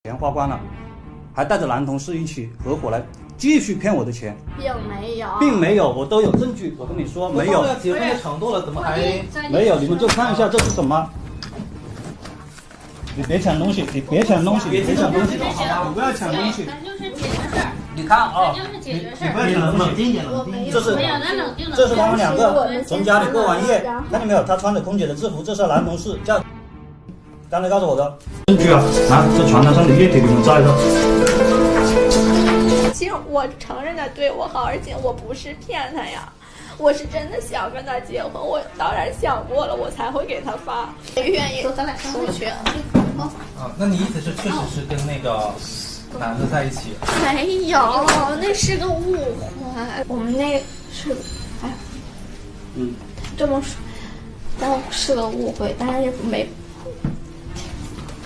钱花光了，还带着男同事一起合伙来继续骗我的钱，并没有，我都有证据。我跟你说，没有。都要结婚的程度了，怎么还没有？你们就看一下这是什么。你别抢东西，你别抢东西，你别抢东西，好吧？你不要抢东西。咱就是解决事儿。你看啊，就是解决事你不要抢东西，这是他们两个从家里过完夜，看见没有？他穿着空姐的制服，这是男同事，叫刚才告诉我的证据啊，这传单上的液体你们照一照。其实我承认他对我好，而且我不是骗他呀，我是真的想跟他结婚，我当然想过了，我才会给他发，愿意咱俩出去。那你意思是确实是跟那个男的在一起？没有，那是个误会。我们那是，这么说，但是个误会，当然也没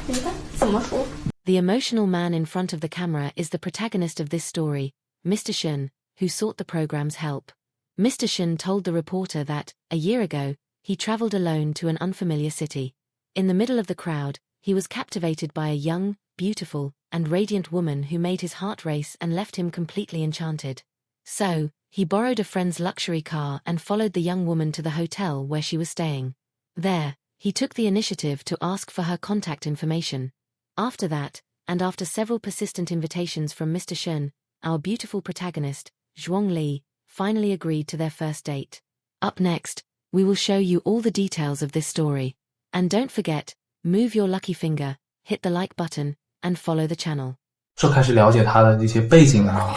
办法怎么说。The emotional man in front of the camera is the protagonist of this story, Mr. Shen, who sought the program's help. Mr. Shen told the reporter that, a year ago, he traveled alone to an unfamiliar city. In the middle of the crowd, he was captivated by a young, beautiful, and radiant woman who made his heart race and left him completely enchanted. So, he borrowed a friend's luxury car and followed the young woman to the hotel where she was staying. There, he took the initiative to ask for her contact information. After that, and after several persistent invitations from Mr. Shen, our beautiful protagonist, Zhuang Li, finally agreed to their first date. Up next, we will show you all the details of this story. And don't forget, move your lucky finger, hit the like button, and follow the channel. 就开始了解他的这些背景啊。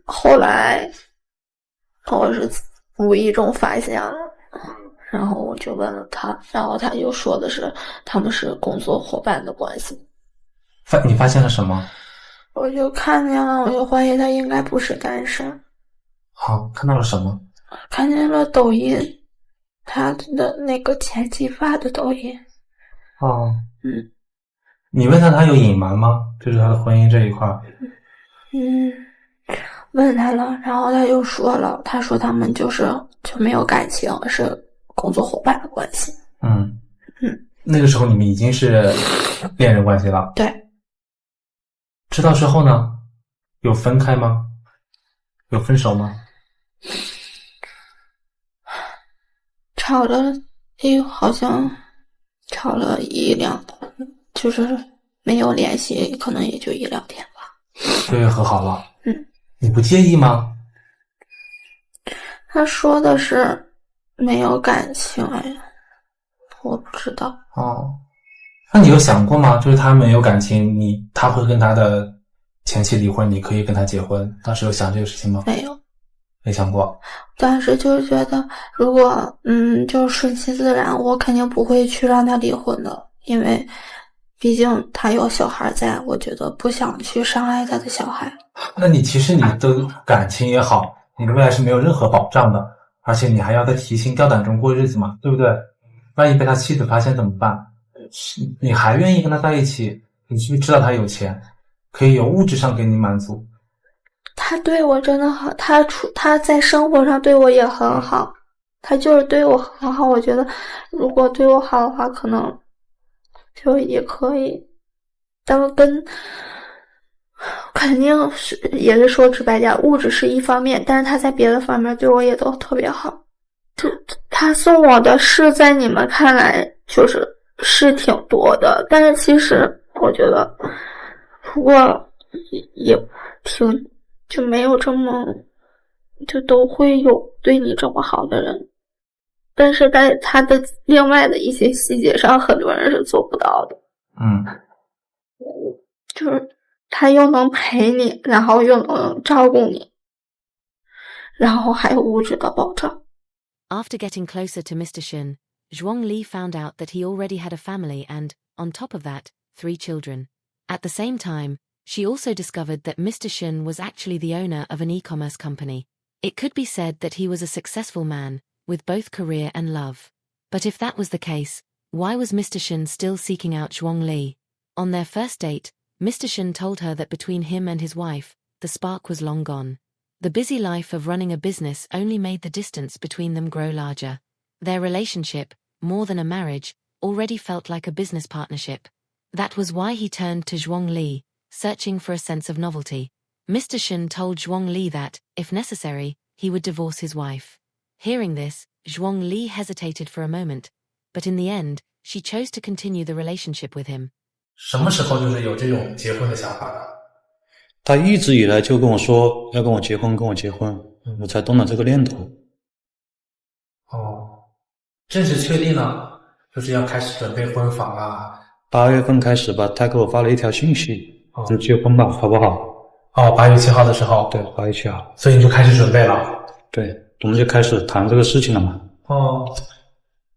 后来我是无意中发现了，然后我就问了他，然后他就说的是他们是工作伙伴的关系。你发现了什么？我就看见了，我就怀疑他应该不是单身。好，看到了什么？看见了抖音，他的那个前妻发的抖音。哦，你问他有隐瞒吗？就是他的婚姻这一块。问他了，然后他就说了，他说他们就没有感情，是工作伙伴的关系。那个时候你们已经是恋人关系了。对。知道之后呢？有分开吗？有分手吗？吵了，好像吵了1-2天，就是没有联系，可能也就1-2天吧。就和好了。你不介意吗？他说的是没有感情，我不知道。那你有想过吗？就是他没有感情，他会跟他的前妻离婚，你可以跟他结婚，当时有想这个事情吗？没有，没想过。当时就是觉得，如果就顺其自然，我肯定不会去让他离婚的，因为毕竟他有小孩在，我觉得不想去伤害他的小孩。那其实你的感情也好，你的未来是没有任何保障的，而且你还要在提心吊胆中过日子嘛，对不对？万一被他妻子发现怎么办？你还愿意跟他在一起？你是不是知道他有钱，可以有物质上给你满足？他对我真的好，他在生活上对我也很好，他就是对我很好。我觉得如果对我好的话，可能就也可以，但是肯定是也是说直白点，物质是一方面，但是他在别的方面对我也都特别好。他送我的是在你们看来是挺多的，但是其实我觉得如果也就没有这么就都会有对你这么好的人，但是在他的另外的一些细节上，很多人是做不到的。就是他又能陪你，然后又能照顾你，然后还有物质的保障。After getting closer to Mr. Shen, Zhuang Li found out that he already had a family and, on top of that, 3 children. At the same time, she also discovered that Mr. Shen was actually the owner of an e-commerce company. It could be said that he was a successful man, with both career and love. But if that was the case, why was Mr. Shen still seeking out Zhuang Li? On their first date, Mr. Shen told her that between him and his wife, the spark was long gone. The busy life of running a business only made the distance between them grow larger. Their relationship, more than a marriage, already felt like a business partnership. That was why he turned to Zhuang Li, searching for a sense of novelty. Mr. Shen told Zhuang Li that, if necessary, he would divorce his wife. Hearing this, Zhuang Li hesitated for a moment, but in the end, she chose to continue the relationship with him. 什么时候就是有这种结婚的想法的？他一直以来就跟我说要跟我结婚，我才动了这个念头。哦，正式确定了，就是要开始准备婚房啊。8月份开始吧，他给我发了一条信息，就结婚吧，好不好？哦，8月7号的时候。对，8月7号。所以你就开始准备了。对，我们就开始谈这个事情了嘛。哦，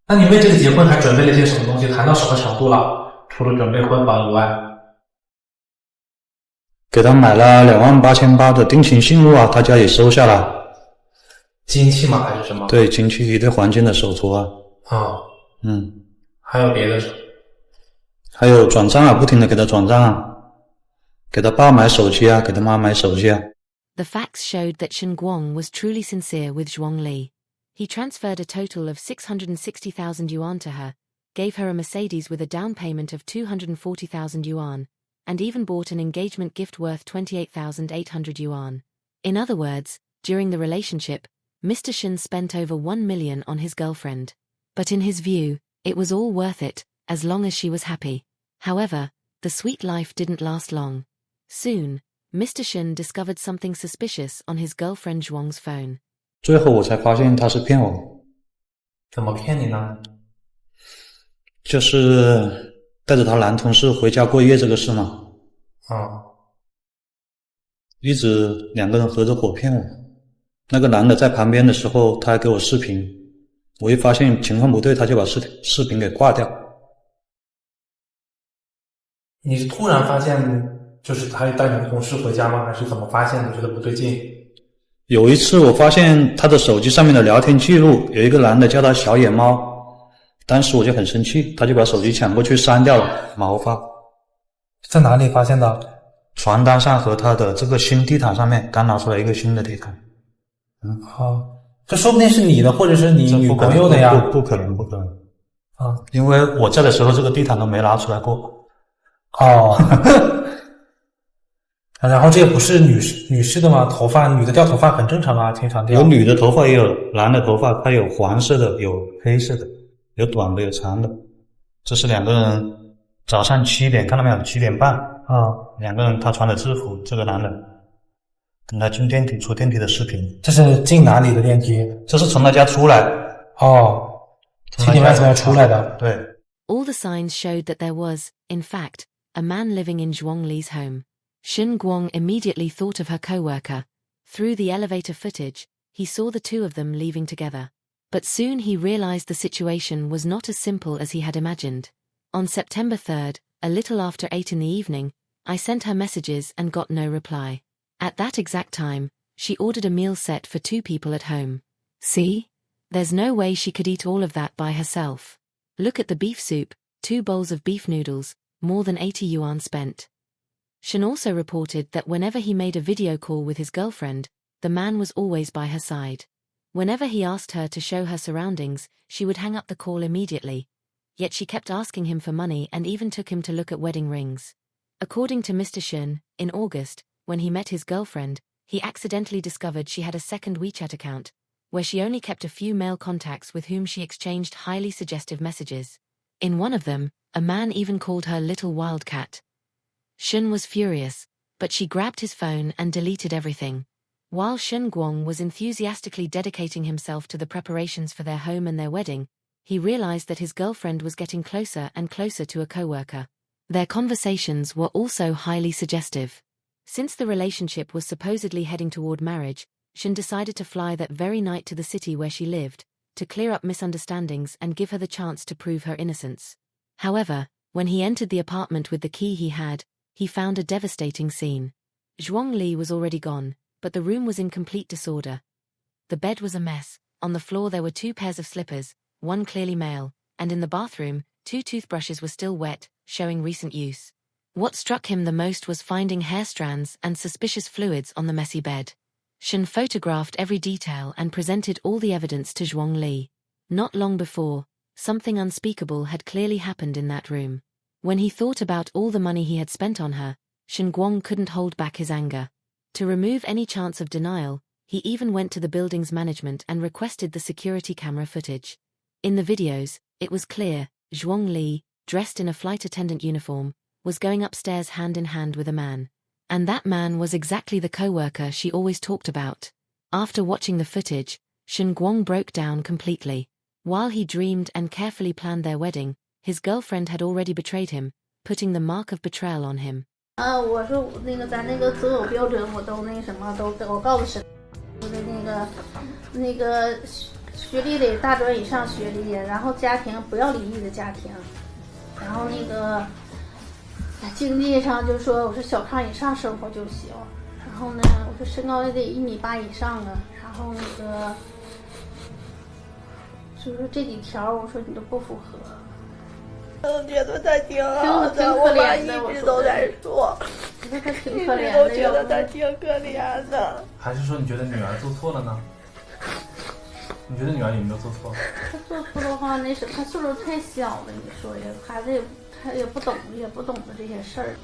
那你为这个结婚还准备了些什么东西？谈到什么程度了？除了准备婚房以外，给他买了28800的定情信物啊，他家也收下了。金器吗？还是什么？对，金器，一对黄金的手镯啊。哦，还有别的？还有转账啊，不停的给他转账啊，给他爸买手机啊，给他妈买手机啊。The facts showed that Shen Guang was truly sincere with Zhuang Li. He transferred a total of 660,000 yuan to her, gave her a Mercedes with a down payment of 240,000 yuan, and even bought an engagement gift worth 28,800 yuan. In other words, during the relationship, Mr. Shen spent over 1 million on his girlfriend. But in his view, it was all worth it, as long as she was happy. However, the sweet life didn't last long. Soon, Mr. Shen discovered something suspicious on his girlfriend Zhuang's phone. 最后我才发现他是骗我。怎么骗你呢？就是带着她男同事回家过夜这个事嘛。一直两个人合着伙骗我。那个男的在旁边的时候，他还给我视频。我一发现情况不对，他就把视频给挂掉。你是突然发现就是他带你同事回家吗？还是怎么发现的？觉得不对劲？有一次我发现他的手机上面的聊天记录，有一个男的叫他小野猫，当时我就很生气，他就把手机抢过去删掉了，毛发。在哪里发现的？床单上和他的这个新地毯上面，刚拿出来一个新的地毯。这说不定是你的，或者是你女朋友的呀。不可能因为我在的时候这个地毯都没拿出来过。然后这也不是女士的吗？头发女的掉头发很正常啊，经常掉。有女的头发也有男的头发，它有黄色的，有黑色的，有短的有长的。这是两个人早上7点，看到没有？7点半两个人他穿的制服，这个男的跟他进电梯出电梯的视频。这是进哪里的电梯？这是从他家出来。7点半才出来的。对。All the signs showed that there was, in fact, a man living in Zhuang Li's home. Shen Guang immediately thought of her co-worker. Through the elevator footage, he saw the two of them leaving together. But soon he realized the situation was not as simple as he had imagined. On September 3rd, a little after 8 in the evening, I sent her messages and got no reply. At that exact time, she ordered a meal set for 2 people at home. See? There's no way she could eat all of that by herself. Look at the beef soup, 2 bowls of beef noodles, more than 80 yuan spent. Shen also reported that whenever he made a video call with his girlfriend, the man was always by her side. Whenever he asked her to show her surroundings, she would hang up the call immediately. Yet she kept asking him for money and even took him to look at wedding rings. According to Mr. Shen, in August, when he met his girlfriend, he accidentally discovered she had a second WeChat account, where she only kept a few male contacts with whom she exchanged highly suggestive messages. In one of them, a man even called her Little Wildcat. Shen was furious, but she grabbed his phone and deleted everything. While Shen Guang was enthusiastically dedicating himself to the preparations for their home and their wedding, he realized that his girlfriend was getting closer and closer to a co-worker. Their conversations were also highly suggestive. Since the relationship was supposedly heading toward marriage, Shen decided to fly that very night to the city where she lived, to clear up misunderstandings and give her the chance to prove her innocence. However, when he entered the apartment with the key he found a devastating scene. Zhuang Li was already gone, but the room was in complete disorder. The bed was a mess, on the floor there were 2 pairs of slippers, one clearly male, and in the bathroom, 2 toothbrushes were still wet, showing recent use. What struck him the most was finding hair strands and suspicious fluids on the messy bed. Shen photographed every detail and presented all the evidence to Zhuang Li. Not long before, something unspeakable had clearly happened in that room. When he thought about all the money he had spent on her, Shen Guang couldn't hold back his anger. To remove any chance of denial, he even went to the building's management and requested the security camera footage. In the videos, it was clear, Zhuang Li, dressed in a flight attendant uniform, was going upstairs hand in hand with a man. And that man was exactly the co-worker she always talked about. After watching the footage, Shen Guang broke down completely. While he dreamed and carefully planned their wedding, his girlfriend had already betrayed him, putting the mark of betrayal on him. 我说那个咱那个择偶标准我都那什么都我告诉沈，那个学历得大专以上学历，然后家庭不要离异的家庭，然后那个经济上就说我说小康以上生活就行，然后呢我说身高也得1.8米以上啊，然后那个就是这几条我说你都不符合。我觉得他挺好的，我妈一直都在说，他挺一直可怜的，都觉得他挺可怜的。还是说你觉得女儿做错了呢？你觉得女儿有没有做错？他做错的话，那是他岁数太小了，你说呀，孩子也不懂得这些事儿。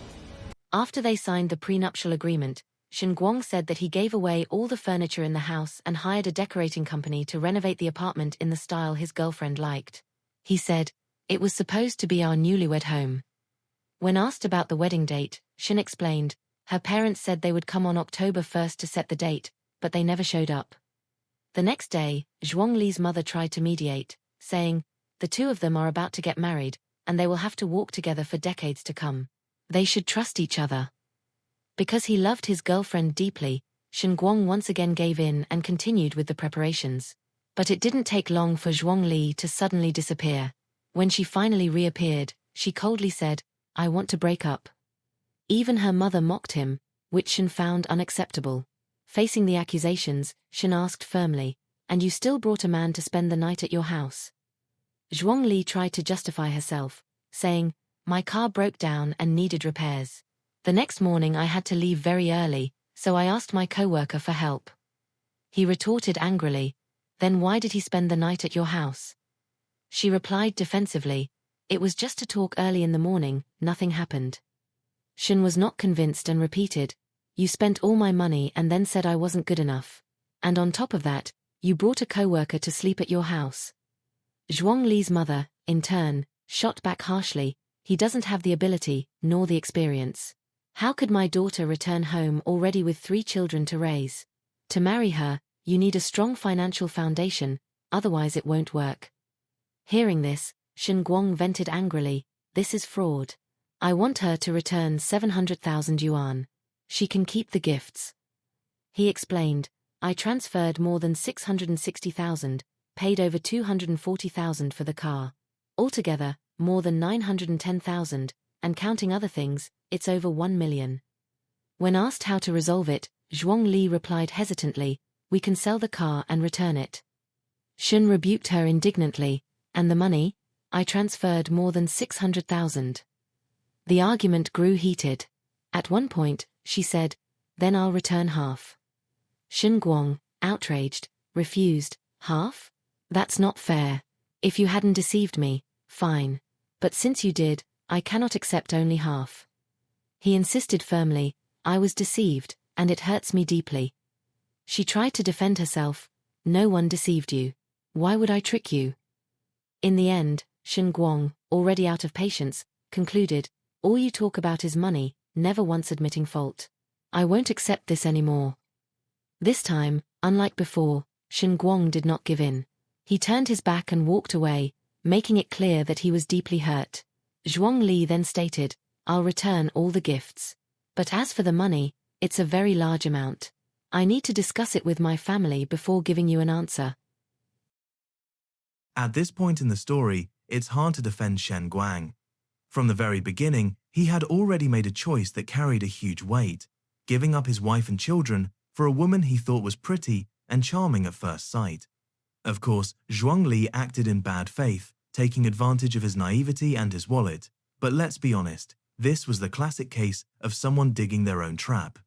After they signed the prenuptial agreement, Shen Guang said that he gave away all the furniture in the house and hired a decorating company to renovate the apartment in the style his girlfriend liked. He said, "It was supposed to be our newlywed home." When asked about the wedding date, Shen explained, her parents said they would come on October 1st to set the date, but they never showed up. The next day, Zhuang Li's mother tried to mediate, saying, the two of them are about to get married, and they will have to walk together for decades to come. They should trust each other. Because he loved his girlfriend deeply, Shen Guang once again gave in and continued with the preparations. But it didn't take long for Zhuang Li to suddenly disappear. When she finally reappeared, she coldly said, "I want to break up." Even her mother mocked him, which Shen found unacceptable. Facing the accusations, Shen asked firmly, "And you still brought a man to spend the night at your house?" Zhuang Li tried to justify herself, saying, "My car broke down and needed repairs. The next morning I had to leave very early, so I asked my co-worker for help." He retorted angrily, "Then why did he spend the night at your house?" She replied defensively, "It was just to talk early in the morning, nothing happened." Shen was not convinced and repeated, "You spent all my money and then said I wasn't good enough. And on top of that, you brought a co-worker to sleep at your house." Zhuang Li's mother, in turn, shot back harshly, "He doesn't have the ability, nor the experience. How could my daughter return home already with 3 children to raise? To marry her, you need a strong financial foundation, otherwise it won't work." Hearing this, Shen Guang vented angrily, "This is fraud. I want her to return 700,000 yuan. She can keep the gifts." He explained, "I transferred more than 660,000, paid over 240,000 for the car. Altogether, more than 910,000, and counting other things, it's over 1 million. When asked how to resolve it, Zhuang Li replied hesitantly, "We can sell the car and return it." Shen rebuked her indignantly, "And the money? I transferred more than 600,000. The argument grew heated. At one point, she said, "Then I'll return half." Shen Guang, outraged, refused, "Half? That's not fair. If you hadn't deceived me, fine. But since you did, I cannot accept only half." He insisted firmly, "I was deceived, and it hurts me deeply." She tried to defend herself, "No one deceived you. Why would I trick you?" In the end, Shen Guang, already out of patience, concluded, "All you talk about is money, never once admitting fault. I won't accept this anymore." This time, unlike before, Shen Guang did not give in. He turned his back and walked away, making it clear that he was deeply hurt. Zhuang Li then stated, "I'll return all the gifts. But as for the money, it's a very large amount. I need to discuss it with my family before giving you an answer." At this point in the story, it's hard to defend Shen Guang. From the very beginning, he had already made a choice that carried a huge weight, giving up his wife and children for a woman he thought was pretty and charming at first sight. Of course, Zhuang Li acted in bad faith, taking advantage of his naivety and his wallet, but let's be honest, this was the classic case of someone digging their own trap.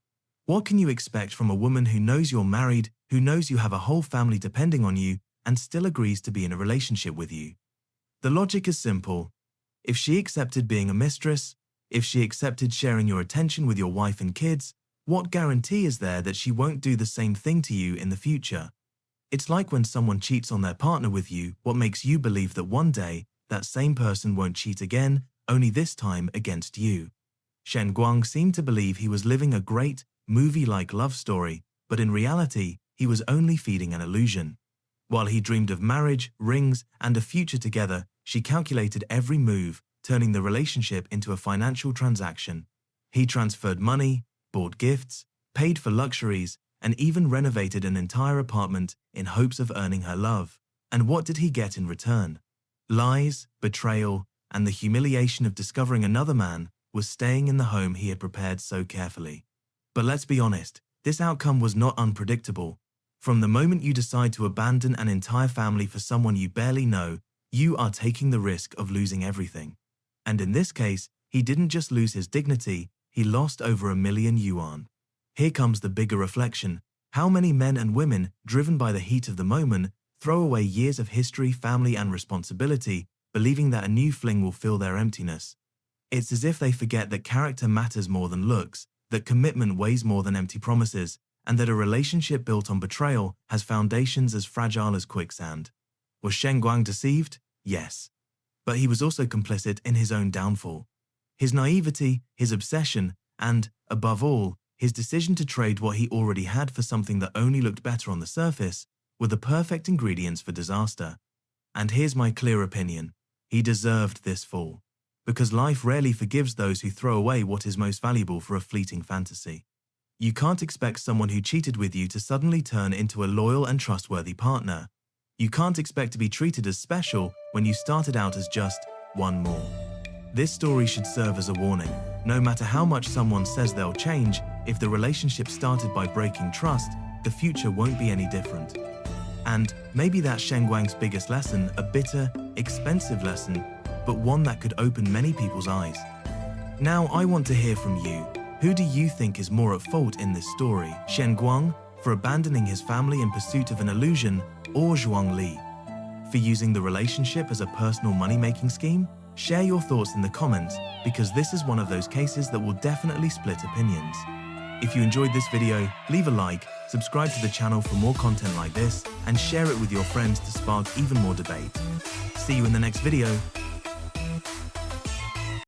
What can you expect from a woman who knows you're married, who knows you have a whole family depending on you, and still agrees to be in a relationship with you? The logic is simple. If she accepted being a mistress, if she accepted sharing your attention with your wife and kids, what guarantee is there that she won't do the same thing to you in the future? It's like when someone cheats on their partner with you, what makes you believe that one day that same person won't cheat again, only this time against you? Shen Guang seemed to believe he was living a great, movie-like love story, but in reality, he was only feeding an illusion. While he dreamed of marriage, rings, and a future together, she calculated every move, turning the relationship into a financial transaction. He transferred money, bought gifts, paid for luxuries, and even renovated an entire apartment in hopes of earning her love. And what did he get in return? Lies, betrayal, and the humiliation of discovering another man was staying in the home he had prepared so carefully. But let's be honest, this outcome was not unpredictable. From the moment you decide to abandon an entire family for someone you barely know, you are taking the risk of losing everything. And in this case, he didn't just lose his dignity, he lost over 1 million yuan. Here comes the bigger reflection. How many men and women, driven by the heat of the moment, throw away years of history, family, and responsibility, believing that a new fling will fill their emptiness? It's as if they forget that character matters more than looks, that commitment weighs more than empty promises, and that a relationship built on betrayal has foundations as fragile as quicksand. Was Shen Guang deceived? Yes. But he was also complicit in his own downfall. His naivety, his obsession, and, above all, his decision to trade what he already had for something that only looked better on the surface were the perfect ingredients for disaster. And here's my clear opinion. He deserved this fall. Because life rarely forgives those who throw away what is most valuable for a fleeting fantasy. You can't expect someone who cheated with you to suddenly turn into a loyal and trustworthy partner. You can't expect to be treated as special when you started out as just one more. This story should serve as a warning. No matter how much someone says they'll change, if the relationship started by breaking trust, the future won't be any different. And maybe that's Shen Guang's biggest lesson, a bitter, expensive lesson, but one that could open many people's eyes. Now I want to hear from you. Who do you think is more at fault in this story? Shen Guang, for abandoning his family in pursuit of an illusion, or Zhuang Li, for using the relationship as a personal money-making scheme? Share your thoughts in the comments, because this is one of those cases that will definitely split opinions. If you enjoyed this video, leave a like, subscribe to the channel for more content like this, and share it with your friends to spark even more debate. See you in the next video.